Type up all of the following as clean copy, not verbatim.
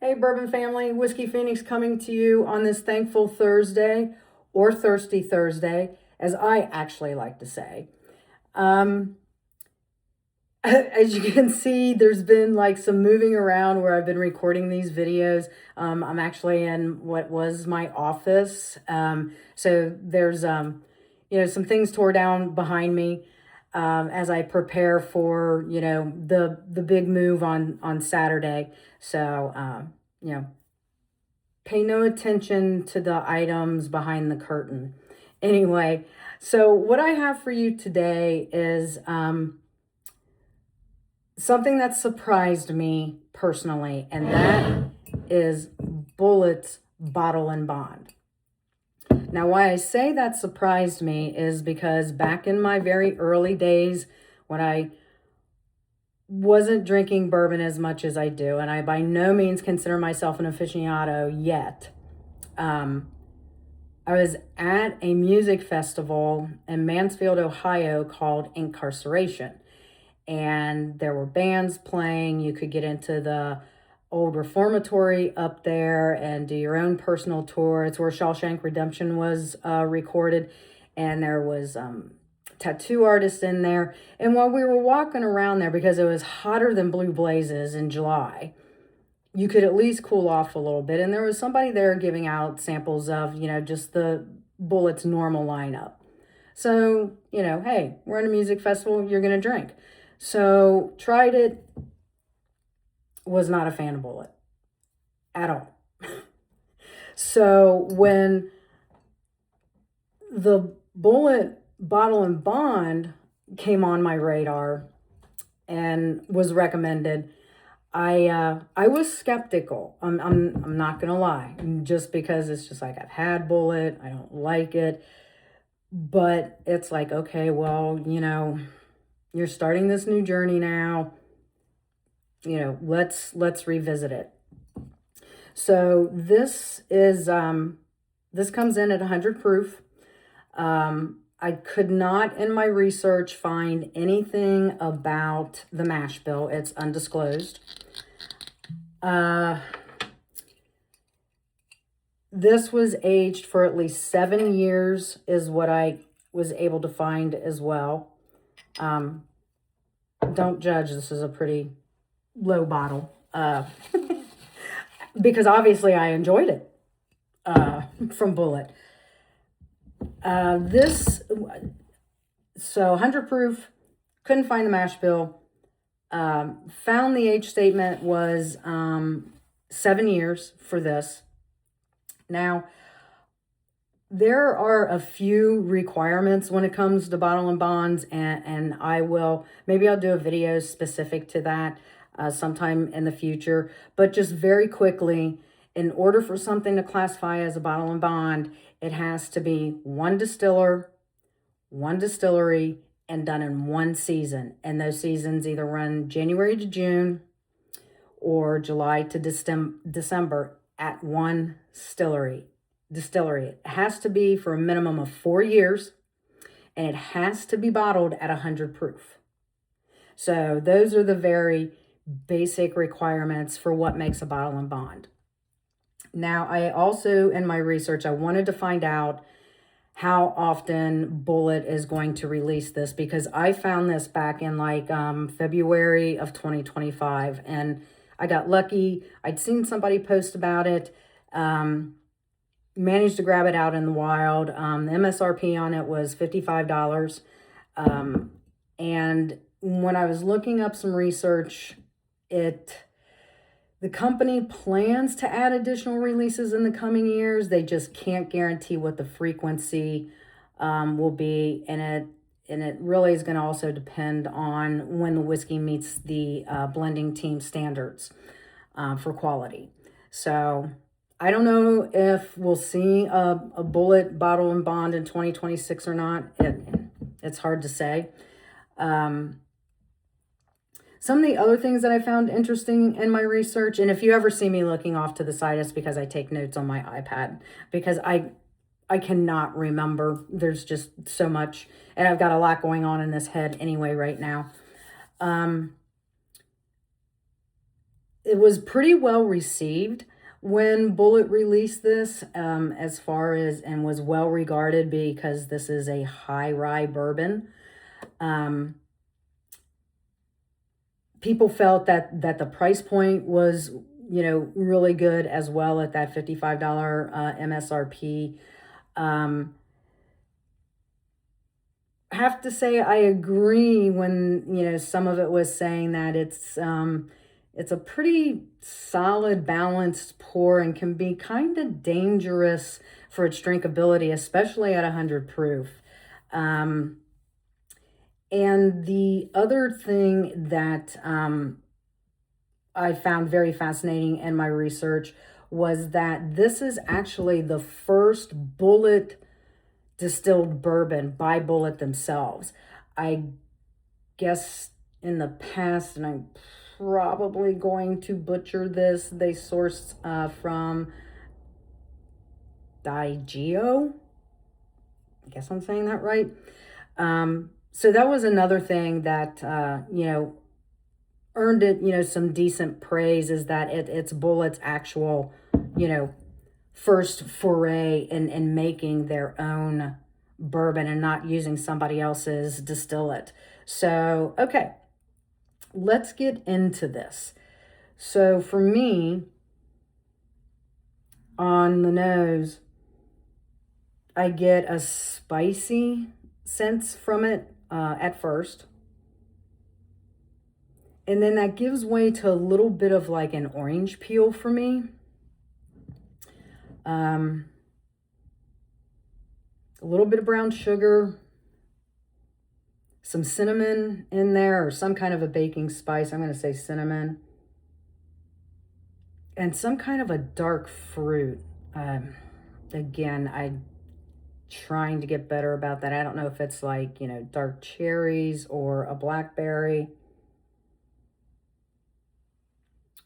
Hey, Bourbon family, Whiskey Phoenix coming to you on this thankful Thursday, or Thirsty Thursday, as I actually like to say. Um, as you can see, there's been like some moving around where I've been recording these videos. I'm actually in what was my office. So there's, some things tore down behind me as I prepare for, the big move on Saturday. So, pay no attention to the items behind the curtain. Anyway, so what I have for you today is something that surprised me personally, and that is Bulleit's Bottle and Bond. Now, why I say that surprised me is because back in my very early days, when I wasn't drinking bourbon as much as I do, and I by no means consider myself an aficionado yet, I was at a music festival in Mansfield, Ohio called Incarceration. And there were bands playing. You could get into the old reformatory up there and do your own personal tour. It's where Shawshank Redemption was recorded. And there was tattoo artists in there. And while we were walking around there, because it was hotter than blue blazes in July, you could at least cool off a little bit. And there was somebody there giving out samples of, just the Bulleit's normal lineup. So, hey, we're at a music festival, you're going to drink. So, tried it, was not a fan of Bulleit at all. So, when the Bulleit Bottle and Bond came on my radar and was recommended, I was skeptical. I'm not gonna lie, just because it's just like I've had Bulleit, I don't like it, but it's like, okay, well, you're starting this new journey now. Let's revisit it. So this is this comes in at 100 proof. I could not in my research find anything about the mash bill. It's undisclosed. This was aged for at least 7 years is what I was able to find as well. Don't judge. This is a pretty low bottle because obviously I enjoyed it from Bulleit. So 100 proof, couldn't find the mash bill. Found the age statement was 7 years for this. Now, there are a few requirements when it comes to bottle and bonds, and maybe I'll do a video specific to that sometime in the future. But just very quickly, in order for something to classify as a bottle and bond, it has to be one distiller, one distillery, and done in one season. And those seasons either run January to June or July to December at one distillery. It has to be for a minimum of 4 years, and it has to be bottled at 100 proof. So those are the very basic requirements for what makes a bottle and bond. Now, I also, in my research, I wanted to find out how often Bulleit is going to release this, because I found this back in February of 2025, and I got lucky. I'd seen somebody post about it, managed to grab it out in the wild. The MSRP on it was $55. And when I was looking up some research, the company plans to add additional releases in the coming years. They just can't guarantee what the frequency will be, and it really is going to also depend on when the whiskey meets the blending team standards for quality. So I don't know if we'll see a Bulleit Bottle and Bond in 2026 or not. It's hard to say. Some of the other things that I found interesting in my research, and if you ever see me looking off to the side, it's because I take notes on my iPad, because I cannot remember. There's just so much, and I've got a lot going on in this head anyway right now. it was pretty well received when Bulleit released this, as far as, and was well regarded because this is a high rye bourbon. People felt that the price point was, really good as well at that $55 MSRP. I have to say I agree when, some of it was saying that it's a pretty solid, balanced pour and can be kind of dangerous for its drinkability, especially at 100 proof. And the other thing that I found very fascinating in my research was that this is actually the first Bulleit distilled bourbon by Bulleit themselves. I guess in the past, and I'm probably going to butcher this, they sourced from Diageo. I guess I'm saying that right. So that was another thing that, earned it, some decent praise, is that it's Bulleit's actual, first foray in making their own bourbon and not using somebody else's distillate. So, okay, let's get into this. So for me, on the nose, I get a spicy sense from it at first. And then that gives way to a little bit of like an orange peel for me. A little bit of brown sugar, some cinnamon in there, or some kind of a baking spice. I'm going to say cinnamon. And some kind of a dark fruit. Again, I'm trying to get better about that. I don't know if it's like, dark cherries or a blackberry.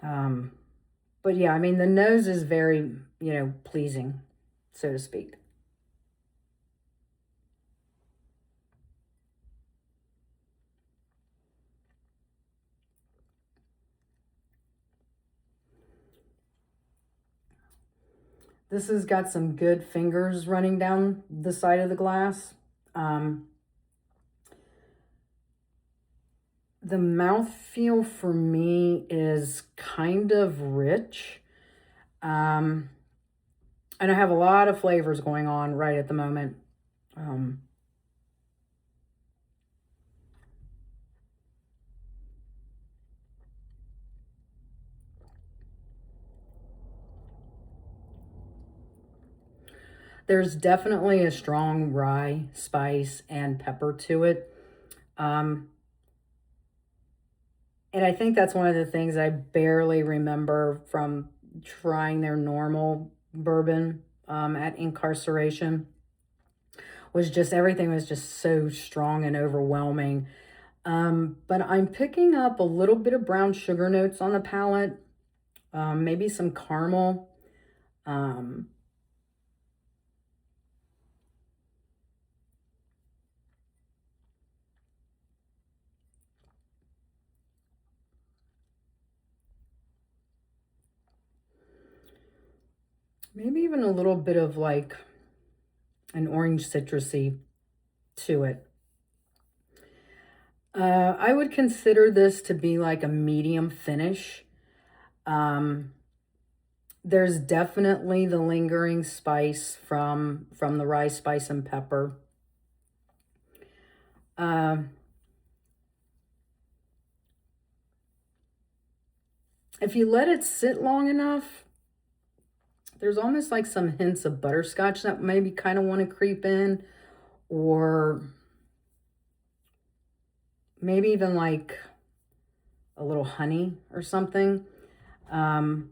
But yeah, I mean, the nose is very, pleasing, so to speak. This has got some good fingers running down the side of the glass. The mouthfeel for me is kind of rich. And I have a lot of flavors going on right at the moment. There's definitely a strong rye, spice, and pepper to it. And I think that's one of the things I barely remember from trying their normal bourbon at Incarceration, was just everything was just so strong and overwhelming. But I'm picking up a little bit of brown sugar notes on the palate, maybe some caramel. Maybe even a little bit of like an orange citrusy to it. I would consider this to be like a medium finish. There's definitely the lingering spice from the rye, spice, and pepper. If you let it sit long enough, there's almost like some hints of butterscotch that maybe kind of want to creep in, or maybe even like a little honey or something. I'd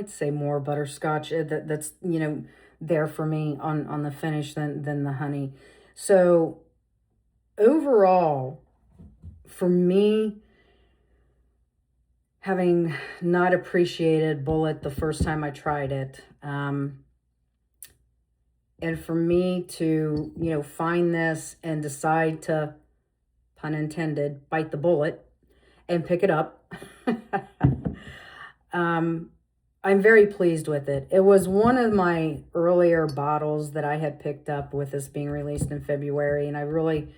say more butterscotch. That's, there for me on the finish than the honey. So overall, for me, having not appreciated Bulleit the first time I tried it, And for me to, you know, find this and decide to, pun intended, bite the bullet and pick it up, I'm very pleased with it. It was one of my earlier bottles that I had picked up with this being released in February, and I really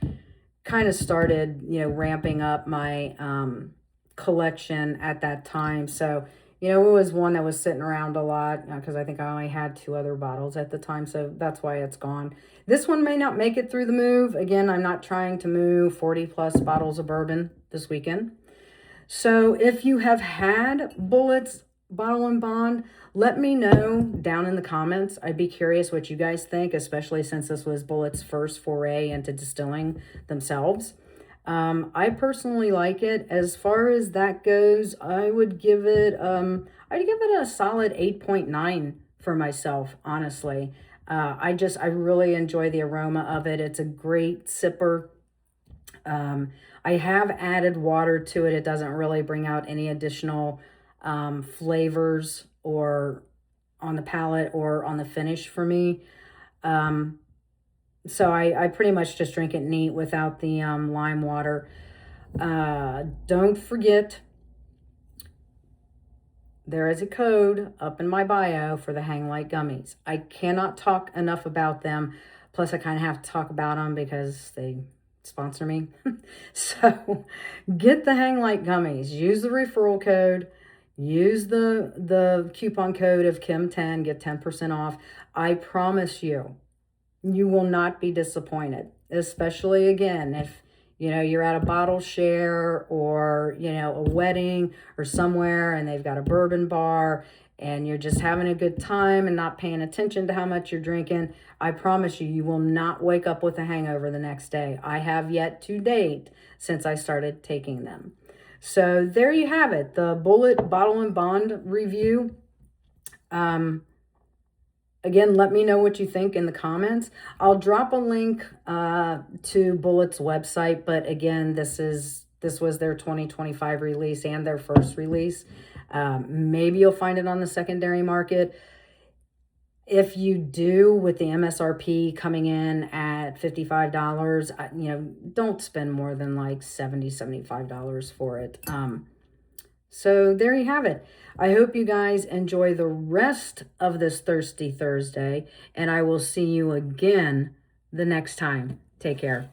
kind of started, you know, ramping up my collection at that time. So, you know, it was one that was sitting around a lot because I think I only had 2 other bottles at the time, so that's why it's gone. This one may not make it through the move. Again, I'm not trying to move 40 plus bottles of bourbon this weekend. So if you have had Bulleit's Bottle and Bond, let me know down in the comments. I'd be curious what you guys think, especially since this was Bulleit's first foray into distilling themselves. I personally like it. As far as that goes, I would give it a solid 8.9 for myself, honestly. I really enjoy the aroma of it. It's a great sipper. I have added water to it. It doesn't really bring out any additional flavors or on the palate or on the finish for me. So I pretty much just drink it neat without the lime water. Don't forget, there is a code up in my bio for the Hang Light gummies. I cannot talk enough about them. Plus, I kind of have to talk about them because they sponsor me. So get the Hang Light gummies. Use the referral code. Use the coupon code of Kim10. Get 10% off. I promise you, you will not be disappointed. Especially, again, if you know you're at a bottle share or, you know, a wedding or somewhere and they've got a bourbon bar and you're just having a good time and not paying attention to how much you're drinking. I promise you, you will not wake up with a hangover the next day. I have yet to date since I started taking them. So there you have it, the Bulleit Bottle and Bond review. Again, let me know what you think in the comments. I'll drop a link to Bulleit's website, but again, this was their 2025 release and their first release. Maybe you'll find it on the secondary market. If you do, with the MSRP coming in at $55, you know, don't spend more than like $70, $75 for it. So there you have it. I hope you guys enjoy the rest of this Thirsty Thursday, and I will see you again the next time. Take care.